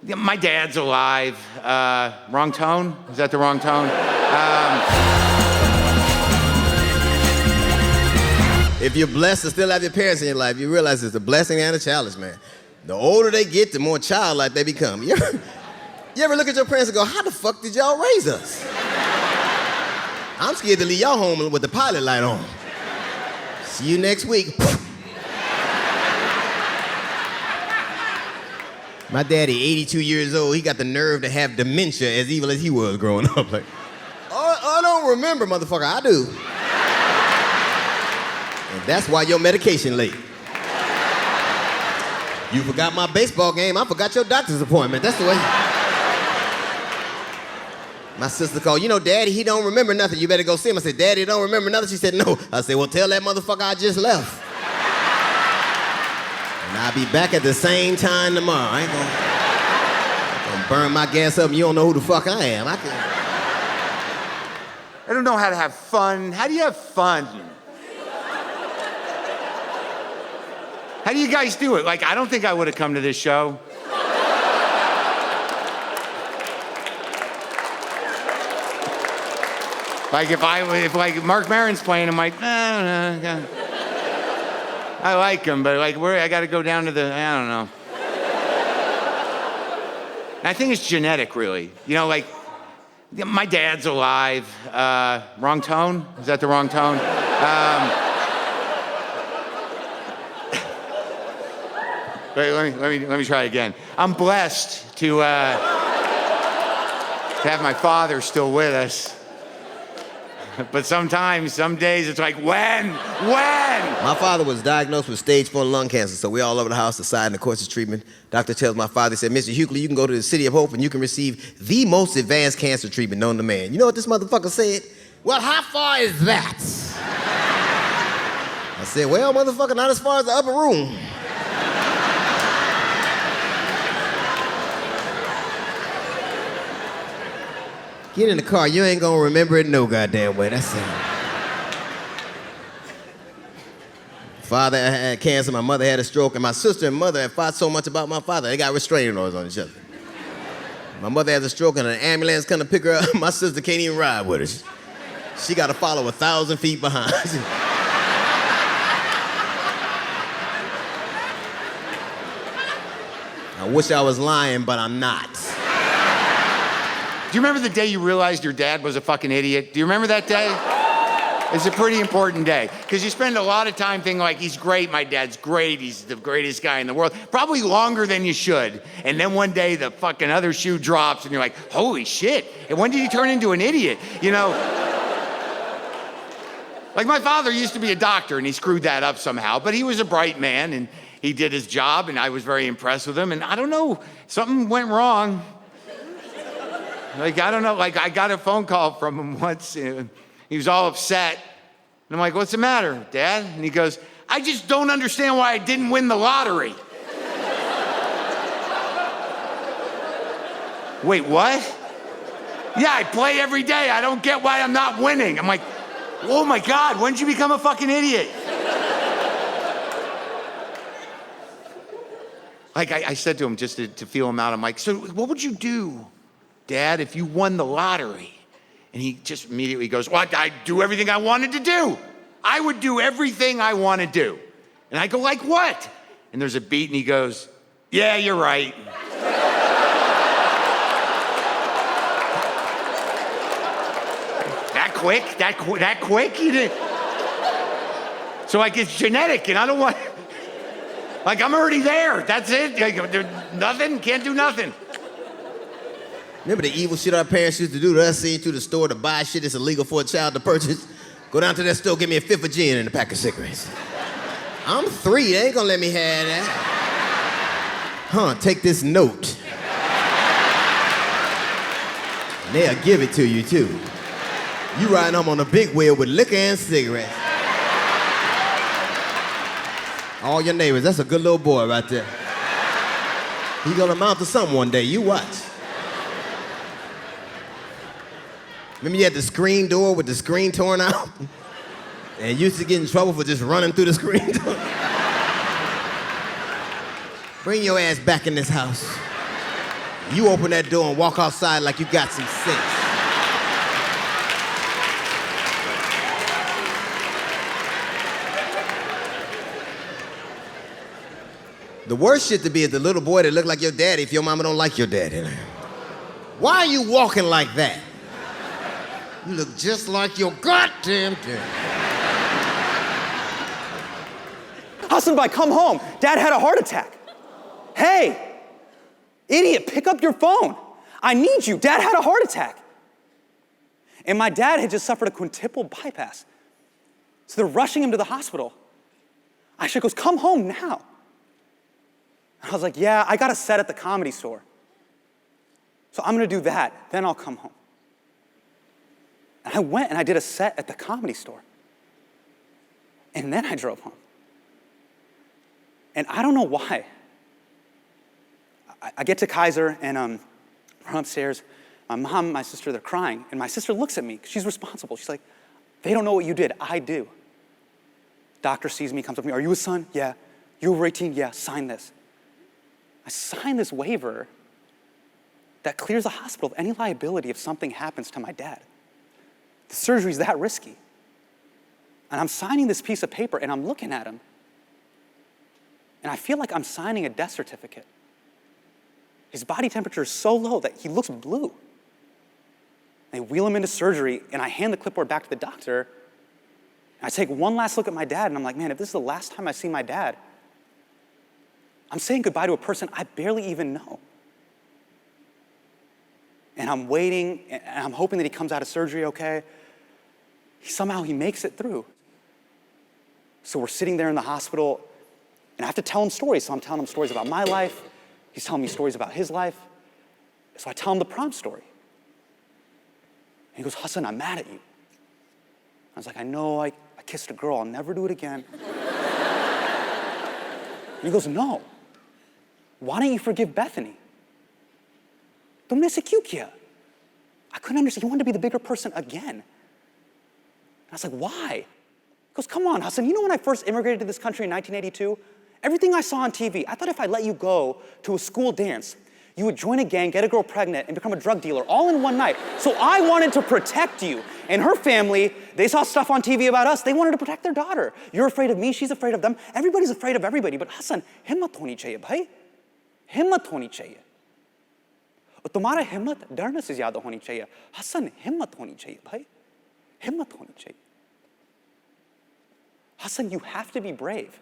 Yeah, my dad's alive. Wrong tone? Is that the wrong tone? If you're blessed to still have your parents in your life, you realize it's a blessing and a challenge, man. The older they get, the more childlike they become. You ever look at your parents and go, how the fuck did y'all raise us? I'm scared to leave y'all home with the pilot light on. See you next week. My daddy, 82 years old, he got the nerve to have dementia as evil as he was growing up. Like, I don't remember, motherfucker, I do. And that's why your medication late. You forgot my baseball game, I forgot your doctor's appointment. That's the way. My sister called, Daddy, he don't remember nothing. You better go see him. I said, Daddy, don't remember nothing? She said, no. I said, well, tell that motherfucker I just left. And I'll be back at the same time tomorrow. I ain't gonna burn my gas up and you don't know who the fuck I am. I don't know how to have fun. How do you have fun? How do you guys do it? Like, I don't think I would have come to this show. Like, if Marc Maron's playing, I'm like, no. I like him, but like, I got to go down to I don't know. And I think it's genetic, really. Like, my dad's alive. Wrong tone? Is that the wrong tone? Wait, let me try again. I'm blessed to have my father still with us. But sometimes, some days, it's like, when? My father was diagnosed with stage 4 lung cancer, so we're all over the house deciding the course of treatment. Doctor tells my father, he said, Mr. Hughley, you can go to the City of Hope and you can receive the most advanced cancer treatment known to man. You know what this motherfucker said? Well, how far is that? I said, well, motherfucker, not as far as the upper room. Get in the car, you ain't gonna remember it no goddamn way, that's it. Father had cancer, my mother had a stroke, and my sister and mother had fought so much about my father, they got restraining orders on each other. My mother has a stroke and an ambulance come to pick her up, my sister can't even ride with her. She gotta follow 1,000 feet behind. I wish I was lying, but I'm not. Do you remember the day you realized your dad was a fucking idiot? Do you remember that day? It's a pretty important day, because you spend a lot of time thinking like, he's great, my dad's great, he's the greatest guy in the world, probably longer than you should. And then one day the fucking other shoe drops and you're like, holy shit, and when did he turn into an idiot? Like, my father used to be a doctor and he screwed that up somehow, but he was a bright man and he did his job and I was very impressed with him, and I don't know, something went wrong. Like, I don't know, like, I got a phone call from him once, and he was all upset. And I'm like, what's the matter, Dad? And he goes, I just don't understand why I didn't win the lottery. Wait, what? Yeah, I play every day. I don't get why I'm not winning. I'm like, oh my God, when did you become a fucking idiot? Like, I said to him just to feel him out, I'm like, so what would you do, Dad, if you won the lottery? And he just immediately goes, well, I'd do everything I wanted to do. I would do everything I want to do. And I go, like what? And there's a beat and he goes, yeah, you're right. That quick? You didn't. So like, it's genetic and I don't want, like, I'm already there. That's it. Nothing, can't do nothing. Remember the evil shit our parents used to do to us, send you to the store to buy shit that's illegal for a child to purchase? Go down to that store, give me a fifth of gin and a pack of cigarettes. I'm 3, they ain't gonna let me have that. Take this note. And they'll give it to you too. You riding home on a big wheel with liquor and cigarettes. All your neighbors, that's a good little boy right there. He's gonna amount to something one day, you watch. Remember you had the screen door with the screen torn out? And you used to get in trouble for just running through the screen door? Bring your ass back in this house. You open that door and walk outside like you got some sense. The worst shit to be is the little boy that look like your daddy if your mama don't like your daddy. Why are you walking like that? You look just like your goddamn daddy. Hassan Bhai, come home. Dad had a heart attack. Hey, idiot, pick up your phone. I need you. Dad had a heart attack. And my dad had just suffered a quintuple bypass. So they're rushing him to the hospital. Aisha goes, come home now. I was like, yeah, I got a set at the Comedy Store. So I'm gonna do that, then I'll come home. And I went and I did a set at the Comedy Store. And then I drove home. And I don't know why. I get to Kaiser and we're upstairs. My mom, my sister, they're crying. And my sister looks at me, she's responsible. She's like, they don't know what you did, I do. Doctor sees me, comes up to me, are you his son? Yeah. You over 18? Yeah, sign this. I signed this waiver that clears the hospital of any liability if something happens to my dad. The surgery's that risky. And I'm signing this piece of paper and I'm looking at him. And I feel like I'm signing a death certificate. His body temperature is so low that he looks blue. They wheel him into surgery and I hand the clipboard back to the doctor. And I take one last look at my dad and I'm like, man, if this is the last time I see my dad, I'm saying goodbye to a person I barely even know. And I'm waiting, and I'm hoping that he comes out of surgery okay. Somehow he makes it through. So we're sitting there in the hospital, and I have to tell him stories. So I'm telling him stories about my life. He's telling me stories about his life. So I tell him the prom story. And he goes, Hassan, I'm mad at you. I was like, I know, I kissed a girl. I'll never do it again. And he goes, no. Why don't you forgive Bethany? Tumne se kyun kiya? I couldn't understand. He wanted to be the bigger person again. And I was like, why? He goes, come on, Hassan. You know when I first immigrated to this country in 1982? Everything I saw on TV, I thought if I let you go to a school dance, you would join a gang, get a girl pregnant, and become a drug dealer all in one night. So I wanted to protect you. And her family, they saw stuff on TV about us. They wanted to protect their daughter. You're afraid of me, she's afraid of them. Everybody's afraid of everybody. But Hassan, himmat honi chahiye, bhai. Himmat honi chahiye. और तुम्हारा हिम्मत डरने से ज्यादा होनी चाहिए हसन हिम्मत होनी चाहिए भाई हिम्मत होनी चाहिए Hassan, you have to be brave.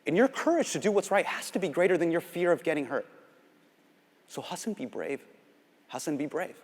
And your courage to do what's right has to be greater than your fear of getting hurt. So Hassan, be brave. Hassan, be brave.